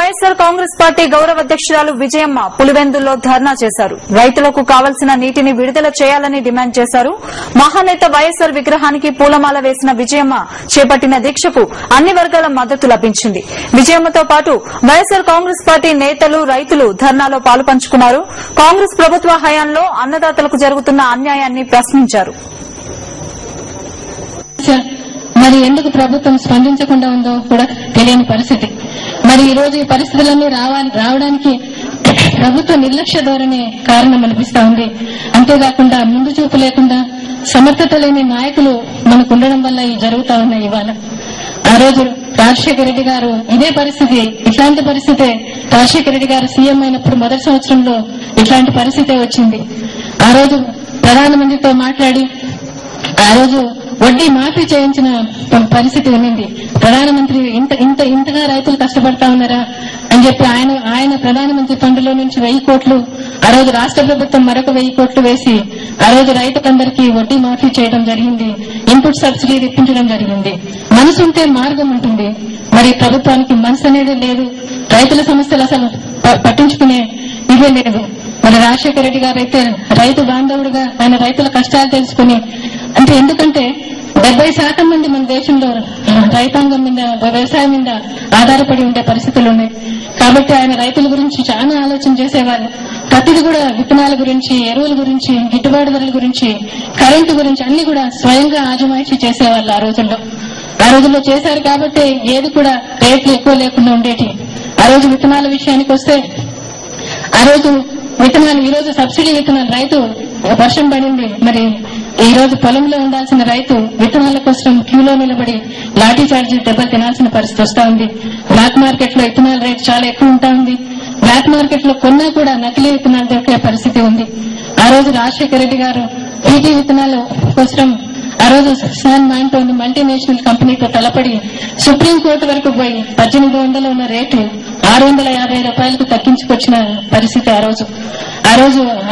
YSR Congress party గౌరవ అధ్యక్షురాలు విజయమ్మ పులివెందుల్లో ధర్నా చేశారు. రైతులకు కావలసిన నీటిని విడుదల చేయాలని డిమాండ్ చేశారు. మహానేత వైఎస్సార్ విగ్రహానికి పూలమాల వేసిన విజయమ్మ చేపట్టిన దీక్షకు అన్ని వర్గాల మద్దతు లభించింది. విజయమ్మతో పాటు వైఎస్సార్ కాంగ్రెస్ పార్టీ నేతలు, రైతులు ధర్నాలో పాలుపంచుకున్నారు. కాంగ్రెస్ ప్రభుత్వ హయాంలో అన్నదాతలకు జరుగుతున్న అన్యాయాన్ని ప్రశ్నించారు. మరి ఎందుకు ప్రభుత్వం స్పందించకుండా ఉందో కూడా తెలియని పరిస్థితి. మరి ఈ రోజు ఈ పరిస్థితులన్నీ రావడానికి ప్రభుత్వ నిర్లక్ష్య ధోరణి కారణం అనిపిస్తా ఉంది. అంతేకాకుండా ముందు చూపు లేకుండా సమర్థత లేని నాయకులు మనకు ఉండడం వల్ల ఇవి జరుగుతా ఉన్నాయి. ఇవాళ ఆ రోజు రాజశేఖర రెడ్డి గారు ఇదే పరిస్థితి, ఇట్లాంటి పరిస్థితే రాజశేఖర రెడ్డి గారు సీఎం అయినప్పుడు మొదటి సంవత్సరంలో ఇట్లాంటి పరిస్థితే వచ్చింది. ఆ రోజు ప్రధానమంత్రితో మాట్లాడి ఆ రోజు వడ్డీ మాఫీ చేయించిన పరిస్థితి ఉన్నింది. ప్రధానమంత్రి ఇంతగా రైతులు కష్టపడతా ఉన్నారా అని చెప్పి ఆయన ప్రధానమంత్రి ఫండ్లో నుంచి 1000 కోట్లు, ఆ రోజు రాష్ట్ర ప్రభుత్వం మరొక 1000 కోట్లు వేసి ఆ రోజు రైతులందరికీ వడ్డీ మాఫీ చేయడం జరిగింది. ఇన్పుట్ సబ్సిడీ తెప్పించడం జరిగింది. మనసు ఉంటే మార్గం ఉంటుంది. మరి ప్రభుత్వానికి మనసు అనేది లేదు. రైతుల సమస్యలు అసలు పట్టించుకునే ఇదే లేదు. మరి రాజశేఖర రెడ్డి గారు అయితే రైతు బాంధవుడుగా ఆయన రైతుల కష్టాలు తెలుసుకుని, అంటే ఎందుకంటే 70% మంది మన దేశంలో రైతాంగం మీద, వ్యవసాయం మీద ఆధారపడి ఉండే పరిస్థితులు ఉన్నాయి. కాబట్టి ఆయన రైతుల గురించి చాలా ఆలోచన చేసేవారు. ప్రతిది కూడా విత్తనాల గురించి, ఎరువుల గురించి, గిట్టుబాటు ధరల గురించి, కరెంటు గురించి అన్ని కూడా స్వయంగా ఆజమాయిషీ చేసేవాళ్ళు ఆ రోజుల్లో చేశారు. కాబట్టి ఏది కూడా రేట్లు ఎక్కువ లేకుండా ఉండేటి. ఆ రోజు విత్తనాల విషయానికి వస్తే ఆ రోజు విత్తనాలు, ఈ రోజు సబ్సిడీ విత్తనాలు రైతు వర్షం పడింది, మరి ఈ రోజు పొలంలో ఉండాల్సిన రైతు విత్తనాల కోసం క్యూలో నిలబడి లాఠీ చార్జీ దెబ్బలు తినాల్సిన పరిస్థితి వస్తా ఉంది. బ్లాక్ మార్కెట్ లో విత్తనాల రేటు చాలా ఎక్కువ ఉంటా ఉంది. బ్లాక్ మార్కెట్ లో కొన్నా కూడా నకిలీ విత్తనాలు దొరికే పరిస్థితి ఉంది. ఆ రోజు రాజశేఖర రెడ్డి గారు పీటీ విత్తనాల కోసం ఆ రోజు శాన్ మాంటోని మల్టీనేషనల్ కంపెనీతో తలపడి సుప్రీంకోర్టు వరకు పోయి 1800 ఉన్న రేటు 650 రూపాయలకు తగ్గించుకొచ్చిన పరిస్థితి ఆ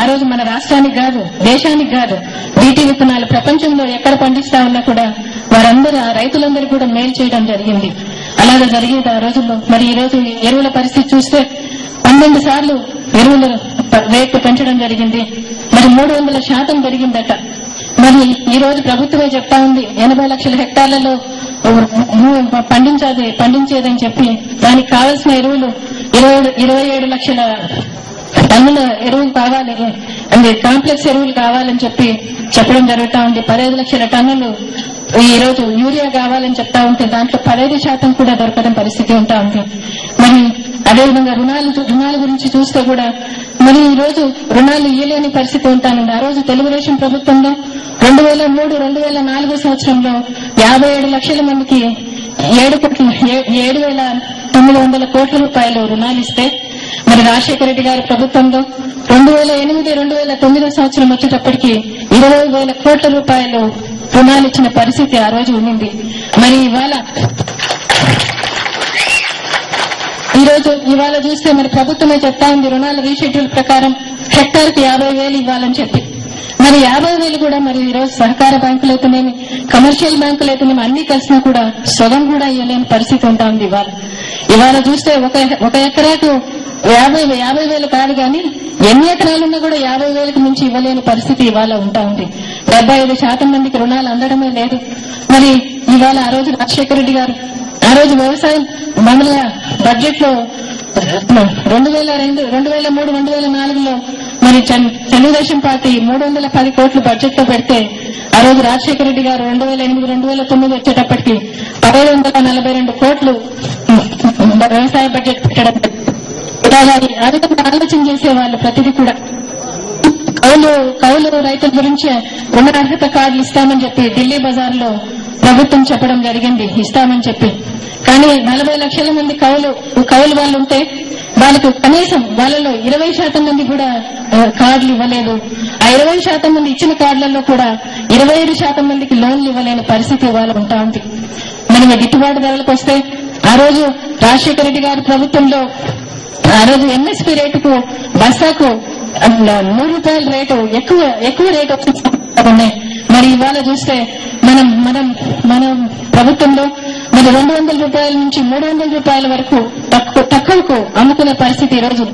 రోజు మన రాష్ట్రానికి కాదు, దేశానికి కాదు, బీటీ విత్తనాలు ప్రపంచంలో ఎక్కడ పండిస్తా ఉన్నా కూడా వారందరూ, ఆ రైతులందరూ కూడా మేలు చేయడం జరిగింది. అలాగే జరిగేది ఆ రోజుల్లో. మరి ఈ రోజు ఎరువుల పరిస్థితి చూస్తే 12 సార్లు ఎరువుల రేటు పెంచడం జరిగింది. మరి 300% పెరిగిందట. మరి ఈ రోజు ప్రభుత్వమే చెప్తా ఉంది 80 లక్షల హెక్టార్లలో పండించేదని చెప్పి దానికి కావాల్సిన ఎరువులు 27 లక్షల టన్నుల ఎరువులు కావాలి, అంటే కాంప్లెక్స్ ఎరువులు కావాలని చెప్పి చెప్పడం జరుగుతా ఉంది. 15 లక్షల టన్నులు ఈ రోజు యూరియా కావాలని చెప్తా ఉంటే దాంట్లో 15% కూడా దొరకడం పరిస్థితి ఉంటా ఉంది. మరి అదేవిధంగా రుణాల గురించి చూస్తే కూడా మరి ఈ రోజు రుణాలు ఇయ్యలేని పరిస్థితి ఉంటానండి. ఆ రోజు తెలుగుదేశం ప్రభుత్వంలో 2003-2004 సంవత్సరంలో 57 లక్షల మందికి 7,900 కోట్ల రూపాయలు రుణాలు ఇస్తే, మరి రాజశేఖర రెడ్డి గారి ప్రభుత్వంలో 2008-2009 సంవత్సరం వచ్చేటప్పటికి 20,000 కోట్ల రూపాయలు రుణాలు ఇచ్చిన పరిస్థితి ఆ రోజు ఉంది. మరి ఇవాళ చూస్తే మరి ప్రభుత్వమే చెప్తా ఉంది రుణాల రీషెడ్యూల్ ప్రకారం హెక్టార్కి 50,000 ఇవ్వాలని చెప్పి. మరి 50,000 కూడా మరి ఈ రోజు సహకార బ్యాంకులు అయితేనేమి, కమర్షియల్ బ్యాంకులు అయితేనేమి అన్ని కలిసినా కూడా సగం కూడా ఇవ్వలేని పరిస్థితి ఉంటా ఉంది. ఇవాళ చూస్తే ఒక ఎకరాకు 50,000 కాదు కానీ ఎన్ని ఎకరాలున్నా కూడా 50,000కి మించి ఇవ్వలేని పరిస్థితి ఇవాళ ఉంటా ఉంది. 75% మందికి రుణాలు అందడమే లేదు. మరి ఇవాళ ఆ రోజు రాజశేఖర రెడ్డి గారు ఆ రోజు వ్యవసాయం మామూలుగా బడ్జెట్ లో 2003-2004లో మరి తెలుగుదేశం పార్టీ 310 కోట్లు బడ్జెట్ లో పెడితే ఆ రోజు రాజశేఖర రెడ్డి గారు 2008-2009 వచ్చేటప్పటికి 1,142 కోట్లు వ్యవసాయ బడ్జెట్ పెట్టడం. ఆ విధంగా ఆలోచన చేసేవాళ్ళు ప్రతిదీ కూడా. కౌలు రైతుల గురించి రుణ అర్హత కార్డులు ఇస్తామని చెప్పి ఢిల్లీ బజార్లో ప్రభుత్వం చెప్పడం జరిగింది, ఇస్తామని చెప్పి. కానీ 40 లక్షల మంది కౌలు వాళ్ళు ఉంటే వాళ్ళకు కనీసం వాళ్ళలో 20% మంది కూడా కార్డులు ఇవ్వలేదు. ఆ 20% మంది ఇచ్చిన కార్డులలో కూడా 25% మందికి లోన్లు ఇవ్వలేని పరిస్థితి వాళ్ళు ఉంటా ఉంది. మరి గిట్టుబాటు ధరలకు వస్తే ఆ రోజు రాజశేఖర రెడ్డి గారి ప్రభుత్వంలో ఆ రోజు ఎంఎస్పీ రేటుకు బస్తాకు 3 రూపాయల రేటు ఎక్కువ రేటు ఉన్నాయి. మరి ఇవాళ చూస్తే మనం ప్రభుత్వంలో మరి 200 రూపాయల నుంచి 300 రూపాయల వరకు తక్కువకు పరిస్థితి ఈ రోజు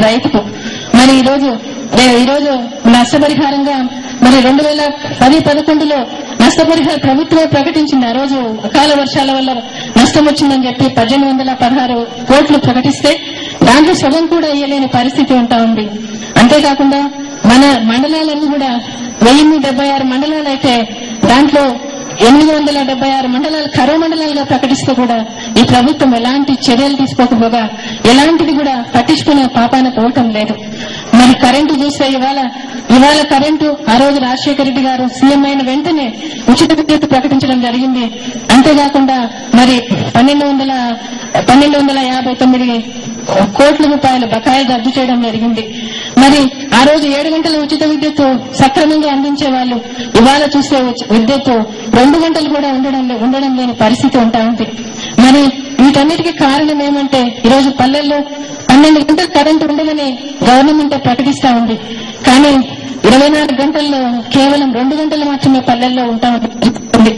రైతుకు. మరి ఈ రోజు నష్టపరిహారంగా మరి 2010-11లో నష్టపరిహారం ప్రభుత్వమే ప్రకటించింది. ఆ రోజు అకాల వర్షాల వల్ల నష్టం వచ్చిందని చెప్పి 1816 కోట్లు ప్రకటిస్తే దాంట్లో సగం కూడా ఇయ్యలేని పరిస్థితి ఉంటా ఉంది. అంతేకాకుండా మన మండలాలన్నీ కూడా 1076 మండలాలైతే దాంట్లో 876 మండలాలు కరో మండలాలుగా ప్రకటిస్తూ కూడా ఈ ప్రభుత్వం ఎలాంటి చర్యలు తీసుకోకపోగా ఎలాంటిది కూడా పట్టించుకునే పాపాన పోవటం లేదు. మరి కరెంటు చూస్తే ఇవాళ కరెంటు ఆ రోజు రాజశేఖర రెడ్డి గారు సీఎం అయిన వెంటనే ఉచిత విద్యుత్ ప్రకటించడం జరిగింది. అంతేకాకుండా మరి 1259 కోట్ల రూపాయల బకాయిలు రద్దు చేయడం జరిగింది. మరి ఆ రోజు 7 గంటల ఉచిత విద్యుత్ సక్రమంగా అందించే వాళ్ళు ఇవాళ చూస్తే విద్యుత్ 2 గంటలు కూడా ఉండడం లేని పరిస్థితి ఉంటా ఉంది. మరి వీటన్నిటికీ కారణం ఏమంటే ఈరోజు పల్లెల్లో 12 గంటలు కరెంటు ఉండదని గవర్నమెంట్ ప్రకటిస్తా ఉంది. కానీ 24 గంటల్లో కేవలం 2 గంటలు మాత్రమే పల్లెల్లో ఉంటా ఉంది.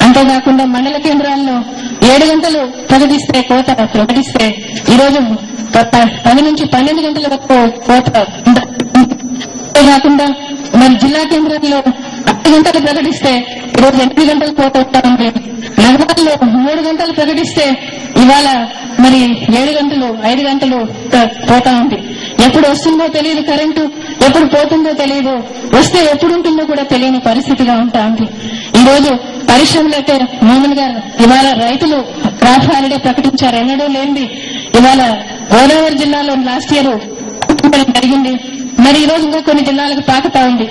అంతేకాకుండా మండల కేంద్రాల్లో 7 గంటలు ప్రకటిస్తే ఈరోజు 10 నుంచి 12 గంటల వరకు కోత. అంతేకాకుండా మరి జిల్లా కేంద్రాల్లో 8 గంటలు ప్రకటిస్తే ఈరోజు 8 గంటలు కోత ఉంటా ఉంది. నగరాల్లో 3 గంటలు ప్రకటిస్తే ఇవాళ మరి 7 గంటలు 5 గంటలు పోతా ఉంది. ఎప్పుడు వస్తుందో తెలియదు కరెంటు, ఎప్పుడు పోతుందో తెలియదు, వస్తే ఎప్పుడు ఉంటుందో కూడా తెలియని పరిస్థితిగా ఉంటా ఉంది. ఈ రోజు పరిశ్రమలైతే మామూలుగా ఇవాళ రైతులు క్రాప్ హాలిడే ప్రకటించారు. ఎన్నడూ లేనిది ఇవాళ గోదావరి జిల్లాలో లాస్ట్ ఇయర్ జరిగింది. మరి ఈ రోజు ఇంకా కొన్ని జిల్లాలకు పాకుతా ఉంది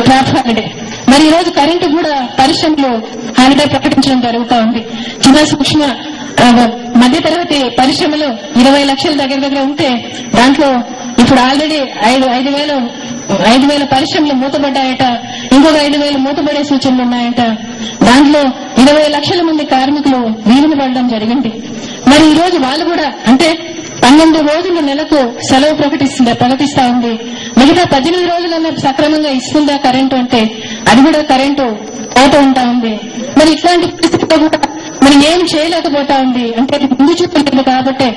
క్రాప్ హాలిడే. మరి ఈ రోజు కరెంటు కూడా పరిశ్రమలు హాలిడే ప్రకటించడం జరుగుతూ ఉంది. చిన్న సూక్ష్మ మధ్యతరగతి పరిశ్రమలు 20 లక్షల దగ్గర ఉంటే దాంట్లో ఇప్పుడు ఆల్రెడీ 5,000 పరిశ్రమలు మూతపడ్డాయట. ఇంకొక 5,000 మూతపడే సూచనలు ఉన్నాయట. దాంట్లో 20 లక్షల మంది కార్మికులు వీలుని పడడం జరిగింది. మరి ఈ రోజు వాళ్ళు కూడా అంటే 12 రోజులు నెలకు సెలవు ప్రకటిస్తా ఉంది. మిగతా 18 రోజులన్నా సక్రమంగా ఇస్తుందా కరెంటు అంటే అది కూడా కరెంటు కోత ఉంటా ఉంది. మరి ఇట్లాంటి పరిస్థితిలో కూడా మరి ఏం చేయలేకపోతా ఉంది. అంటే ముందు చూపు లేదు కాబట్టి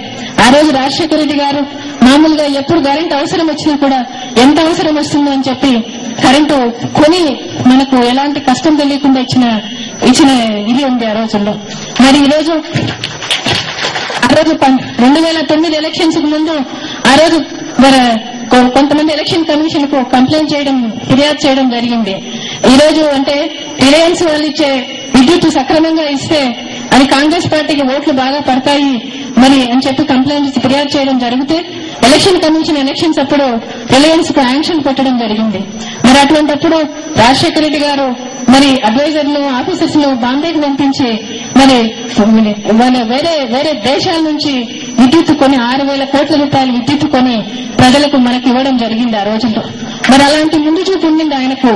ఆ రోజు రాజశేఖర రెడ్డి గారు మామూలుగా ఎప్పుడు కరెంటు అవసరం వచ్చినా కూడా ఎంత అవసరం వస్తుందో అని చెప్పి కరెంటు కొని మనకు ఎలాంటి కష్టం తెలియకుండా ఇచ్చిన ఇది ఉంది ఆ రోజుల్లో. మరి ఈ రోజు 2009 ఎలక్షన్స్ కు ముందు ఆ రోజు కొంతమంది ఎలక్షన్ కమిషన్ కు ఫిర్యాదు చేయడం జరిగింది. ఈ రోజు అంటే రిలయన్స్ వాళ్ళు ఇచ్చే విద్యుత్ సక్రమంగా ఇస్తే అది కాంగ్రెస్ పార్టీకి ఓట్లు బాగా పడతాయి మరి అని చెప్పి ఫిర్యాదు చేయడం జరిగితే ఎలక్షన్ కమిషన్ ఎలక్షన్స్ అప్పుడు రిలయన్స్ కు యాక్షన్ పెట్టడం జరిగింది. మరి అటువంటిప్పుడు రాజశేఖర రెడ్డి గారు మరి అడ్వైజర్లు ఆఫీసర్స్ ను బాంబేకి పంపించి మరి వేరే దేశాల నుంచి విద్యుత్ కొని 6,000 కోట్ల రూపాయలు విద్యుత్ కొని ప్రజలకు మనకి ఇవ్వడం జరిగింది ఆ రోజుల్లో. మరి అలాంటి ముందు చూపు ఉండింది ఆయనకు.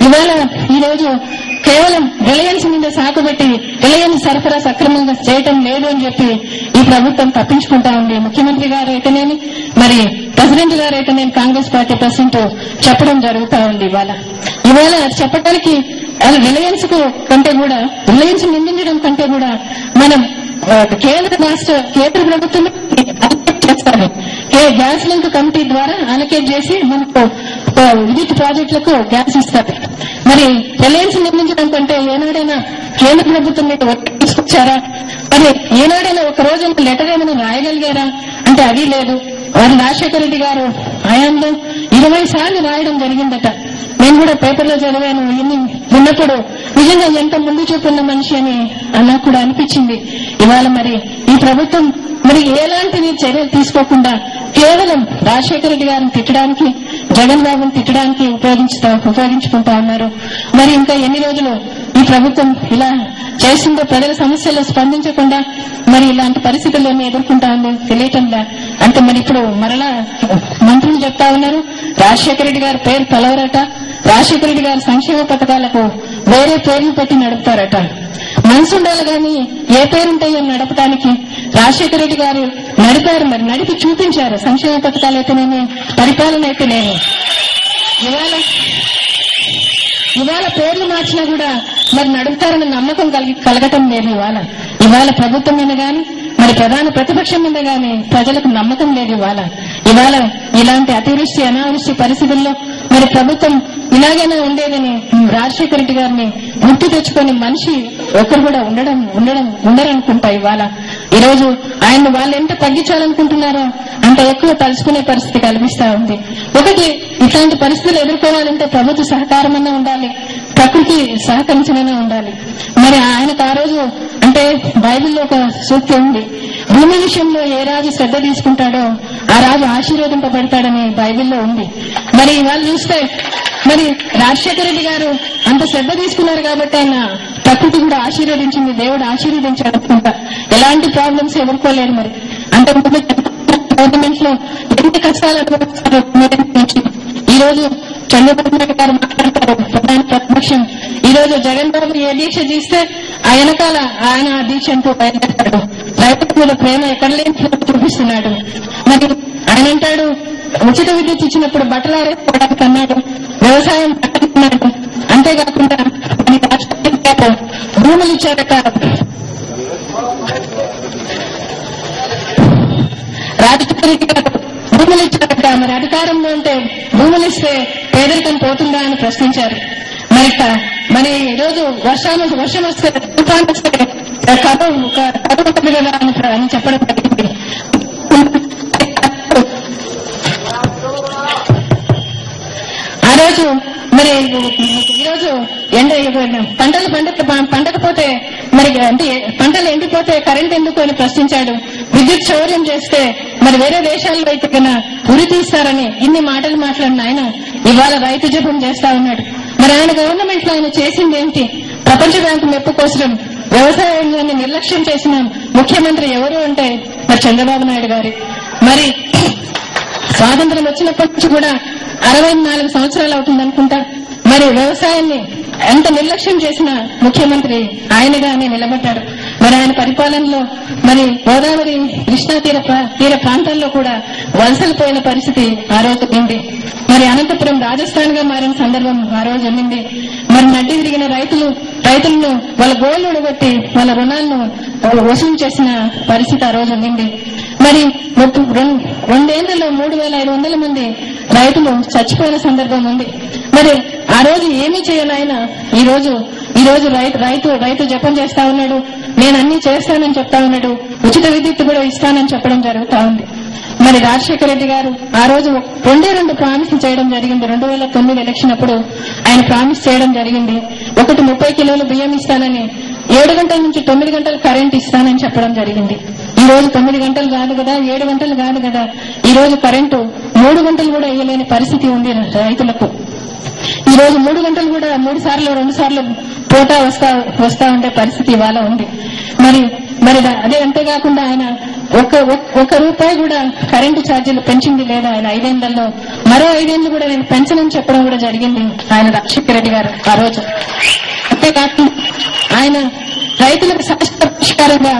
ఇవాళ ఈ రోజు కేవలం రిలయన్స్ మీద సాకుబెట్టి రిలయన్స్ సరఫరా సక్రమంగా చేయటం లేదు అని చెప్పి ఈ ప్రభుత్వం తప్పించుకుంటా ఉంది. ముఖ్యమంత్రి గారు అయితేనేమి మరి ప్రెసిడెంట్ గారు అయితేనేమి కాంగ్రెస్ పార్టీ ప్రెసిడెంట్ చెప్పడం జరుగుతా ఉంది. ఇవాళ చెప్పడానికి రిలయన్స్ నిందించడం కంటే కూడా మనం కేంద్ర ప్రభుత్వం చేస్తారు. గ్యాస్ లింక్ కమిటీ ద్వారా అలొకేట్ చేసి మనకు విద్యుత్ ప్రాజెక్టులకు గ్యాస్ ఇస్తారు. మరి రిలయన్స్ నిర్మించడం కంటే ఏనాడైనా కేంద్ర ప్రభుత్వం మీద ఒత్తిడి తీసుకొచ్చారా? మరి ఏనాడైనా ఒక రోజు లెటర్ ఏమైనా రాయగలిగారా అంటే అది లేదు. వారి రాజశేఖర రెడ్డి గారు హయాంలో 20 సార్లు రాయడం జరిగిందట. నేను కూడా పేపర్లో చదివాను. విన్నప్పుడు నిజంగా ఎంత ముందు చూపున్న మనిషి అని నాకు కూడా అనిపించింది. ఇవాళ మరి ఈ ప్రభుత్వం మరి ఎలాంటివి చర్యలు తీసుకోకుండా కేవలం రాజశేఖర రెడ్డి గారిని తిట్టడానికి, జగన్ బాబుని తిట్టడానికి ఉపయోగించుకుంటా ఉన్నారు. మరి ఇంకా ఎన్ని రోజులు ఈ ప్రభుత్వం ఇలా చేస్తుందో, ప్రజల సమస్యలు స్పందించకుండా మరి ఇలాంటి పరిస్థితుల్లోనే ఎదుర్కొంటా ఉంది తెలియటంలా. అంటే మరి ఇప్పుడు మరలా మంత్రులు చెప్తా ఉన్నారు రాజశేఖర రెడ్డి గారి పేరు తలవరట, రాజశేఖర రెడ్డి గారి సంక్షేమ పథకాలకు వేరే పేర్లు పెట్టి నడుపుతారట. మనసు ఉండాలి కానీ ఏ పేరుంటాయో నడపడానికి రాజశేఖర రెడ్డి గారు నడిపారు. మరి నడిపి చూపించారు. సంక్షేమ పథకాలు అయితేనేమి, పరిపాలన అయితేనేమి. ఇవాళ పేర్లు మార్చినా కూడా మరి నడుపుతారన్న నమ్మకం కలగటం లేదు. ఇవాళ ప్రభుత్వం మీద గాని మరి ప్రధాన ప్రతిపక్షం మీద గాని ప్రజలకు నమ్మకం లేదు. ఇవాళ ఇలాంటి అతివృష్టి అనావృష్టి పరిస్థితుల్లో మరి ప్రభుత్వం ఇలాగైనా ఉండేదని రాజశేఖర రెడ్డి గారిని గుర్తు తెచ్చుకొని మనిషి ఒకరు కూడా ఉండరనుకుంటా. ఈ రోజు ఆయన వాళ్ళు ఎంత తగ్గించాలనుకుంటున్నారో అంత ఎక్కువ తలుచుకునే పరిస్థితి కల్పిస్తా ఉంది. ఒకటి, ఇట్లాంటి పరిస్థితులు ఎదుర్కోవాలంటే ప్రభుత్వ సహకారమన్నా ఉండాలి, ప్రకృతి సహకరించనైనా ఉండాలి. మరి ఆయనకు ఆ రోజు అంటే బైబిల్లో ఒక సూక్తి ఉంది, భూమి విషయంలో ఏ రాజు శ్రద్ధ తీసుకుంటాడో ఆ రాజు ఆశీర్వదింపబడతాడని బైబిల్లో ఉంది. మరి వాళ్ళు చూస్తే మరి రాజశేఖర రెడ్డి గారు అంత శ్రద్ధ తీసుకున్నారు కాబట్టి ఆయన ప్రకృతి కూడా ఆశీర్వదించింది, దేవుడు ఆశీర్వదించాడు అనుకుంటా. ఎలాంటి ప్రాబ్లమ్స్ ఎదుర్కోలేదు. మరి అంతకుముందు గవర్నమెంట్ లో ఎన్ని కష్టాలు అనుభవిస్తారు. ఈ రోజు చంద్రబాబు నాయుడు గారు మాట్లాడతారు ప్రధాన ప్రతిపక్షం. ఈ రోజు జగన్ బాబు ఏ దీక్ష చేస్తే ఆ వెనకాల ఆయన ఆ దీక్ష అంటూ బయలుదేరాడు. రైతుల మీద ప్రేమ ఎక్కడ లేని చూపిస్తున్నాడు. మరి ఆయన అంటాడు ఉచిత విద్యుత్ ఇచ్చినప్పుడు బట్టలు ఆరేసుకోవడానికి అన్నాడు, వ్యవసాయం అన్నాడు. అంతేకాకుండా భూములు ఇచ్చారట, రాజశేఖర రెడ్డి గారు భూములు ఇచ్చారట. మరి అధికారంలో ఉంటే భూములు ఇస్తే పేదరికం పోతుందా అని ప్రశ్నించారు. మరి ఈరోజు వర్షం వస్తే తుఫాన్ వస్తే కరువు కదా అని చెప్పడం జరిగింది. ఆ రోజు మరి ఈరోజు పంటలు పండకపోతే మరి అంటే పంటలు ఎండిపోతే కరెంట్ ఎందుకు అని ప్రశ్నించాడు. విద్యుత్ చౌర్యం చేస్తే మరి వేరే దేశాల్లో అయితే కన్నా ఉరి తీస్తారని ఇన్ని మాటలు మాట్లాడిన ఆయన ఇవాళ రైతు జపం చేస్తా ఉన్నాడు. మరి ఆయన గవర్నమెంట్ లో ఆయన చేసింది ఏంటి? ప్రపంచ బ్యాంకు మెప్పు కోసం వ్యవసాయాన్ని నిర్లక్ష్యం చేసిన ముఖ్యమంత్రి ఎవరు అంటే మరి చంద్రబాబు నాయుడు గారి. మరి స్వాతంత్రం వచ్చినప్పటి నుంచి కూడా 64 సంవత్సరాలు అవుతుందనుకుంటా. మరి వ్యవసాయాన్ని ఎంత నిర్లక్ష్యం చేసిన ముఖ్యమంత్రి ఆయనగానే నిలబడ్డాడు. మరి ఆయన పరిపాలనలో మరి గోదావరి కృష్ణా తీర ప్రాంతాల్లో కూడా వలసలు పోయిన పరిస్థితి ఆ రోజు ఉంది. మరి అనంతపురం రాజస్థాన్ గా మారిన సందర్భం ఆ రోజు ఉండింది. మరి నడ్డి విరిగిన రైతులను వాళ్ళ గోళ్లు ఉడగొట్టి వాళ్ళ రుణాలను వసూలు చేసిన పరిస్థితి ఆ రోజు ఉండింది. మరి 2 ఏళ్లలో 3,500 మంది రైతులు చచ్చిపోయిన సందర్భం ఉంది. మరి ఆ రోజు ఏమీ చేయను ఆయన ఈ రోజు రైతు జపం చేస్తా ఉన్నాడు. నేను అన్ని చేస్తానని చెప్తా ఉన్నాడు. ఉచిత విద్యుత్ కూడా ఇస్తానని చెప్పడం జరుగుతా ఉంది. మరి రాజశేఖర రెడ్డి గారు ఆ రోజు 2 ప్రామిస్ చేయడం జరిగింది. 2009 ఎలక్షన్ అప్పుడు ఆయన ప్రామిస్ చేయడం జరిగింది. ఒకటి 30 కిలోలు బియ్యం ఇస్తానని, 7 గంటల నుంచి 9 గంటలు కరెంట్ ఇస్తానని చెప్పడం జరిగింది. ఈ రోజు 9 గంటలు కాదు కదా, 7 గంటలు కాదు కదా, ఈ రోజు కరెంటు 3 గంటలు కూడా ఇవ్వలేని పరిస్థితి ఉంది రైతులకు. ఈ రోజు 3 గంటలు కూడా 3 సార్లు 2 సార్లు పోతా వస్తా ఉండే పరిస్థితి ఇవాళ ఉంది. మరి అదే అంతేకాకుండా ఆయన ఒక్క రూపాయి కూడా కరెంటు ఛార్జీలు పెంచింది లేదా ఆయన 5 ఏళ్లలో. మరో 5 ఏళ్లు కూడా నేను పెంచనని చెప్పడం కూడా జరిగింది ఆయన రాజశేఖర రెడ్డి గారు ఆ రోజు. అంతేకాకుండా ఆయన రైతులకు శాశ్వత పరిష్కారంగా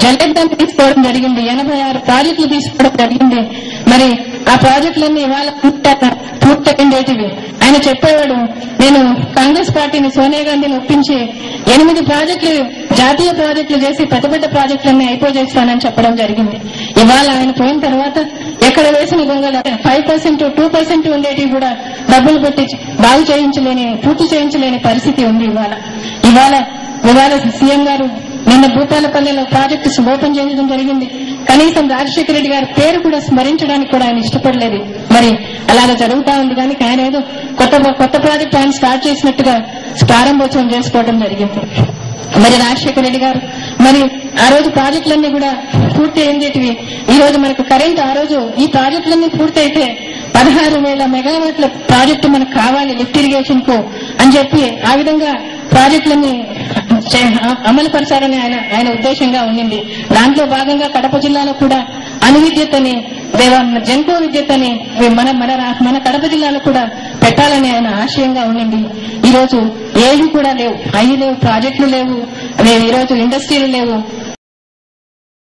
జలయజ్ఞాన్ని తీసుకోవడం జరిగింది. 86 ప్రాజెక్టులు తీసుకోవడం జరిగింది. మరి ఆ ప్రాజెక్టులన్నీ ఇవాళ పూర్తయిండేటివి. ఆయన చెప్పేవాడు, నేను కాంగ్రెస్ పార్టీని సోనియా గాంధీని ఒప్పించి 8 ప్రాజెక్టులు జాతీయ ప్రాజెక్టులు చేసి పెద్ద ప్రాజెక్టులన్నీ అయిపోజేస్తానని చెప్పడం జరిగింది. ఇవాళ ఆయన పోయిన తర్వాత ఎక్కడ వేసిన గొంగళ 5%, 2% ఉండేటివి కూడా డబ్బులు పెట్టి పూర్తి చేయించలేని పరిస్థితి ఉంది ఇవాళ సీఎం గారు నిన్న భూపాలపల్లిలో ప్రాజెక్టు ఓపెన్ చేయడం జరిగింది. కనీసం రాజశేఖర రెడ్డి గారి పేరు కూడా స్మరించడానికి కూడా ఆయన ఇష్టపడలేదు. మరి అలాగా జరుగుతా ఉంది. కానీ ఆయన ఏదో కొత్త ప్రాజెక్టు ఆయన స్టార్ట్ చేసినట్టుగా ప్రారంభోత్సవం చేసుకోవడం జరిగింది. మరి రాజశేఖర రెడ్డి గారు మరి ఆ రోజు ప్రాజెక్టులన్నీ కూడా పూర్తి అయ్యేటివి. ఈ రోజు మనకు కరెంట్ ఆ రోజు ఈ ప్రాజెక్టులన్నీ పూర్తి అయితే 16,000 మెగావాట్ల ప్రాజెక్టు మనకు కావాలి లిఫ్ట్ ఇరిగేషన్ కు అని చెప్పి ఆ విధంగా ప్రాజెక్టులన్నీ అమలు పరచాలని ఆయన ఉద్దేశంగా ఉండింది. దాంట్లో భాగంగా కడప జిల్లాలో కూడా అణు విద్యుత్ అని జెన్కో విద్యుత్ అని మన కడప జిల్లాలో కూడా పెట్టాలని ఆయన ఆశయంగా ఉండింది. ఈ రోజు ఏవి కూడా లేవు, అవి లేవు, ప్రాజెక్టులు లేవు, ఈ రోజు ఇండస్ట్రీలు లేవు.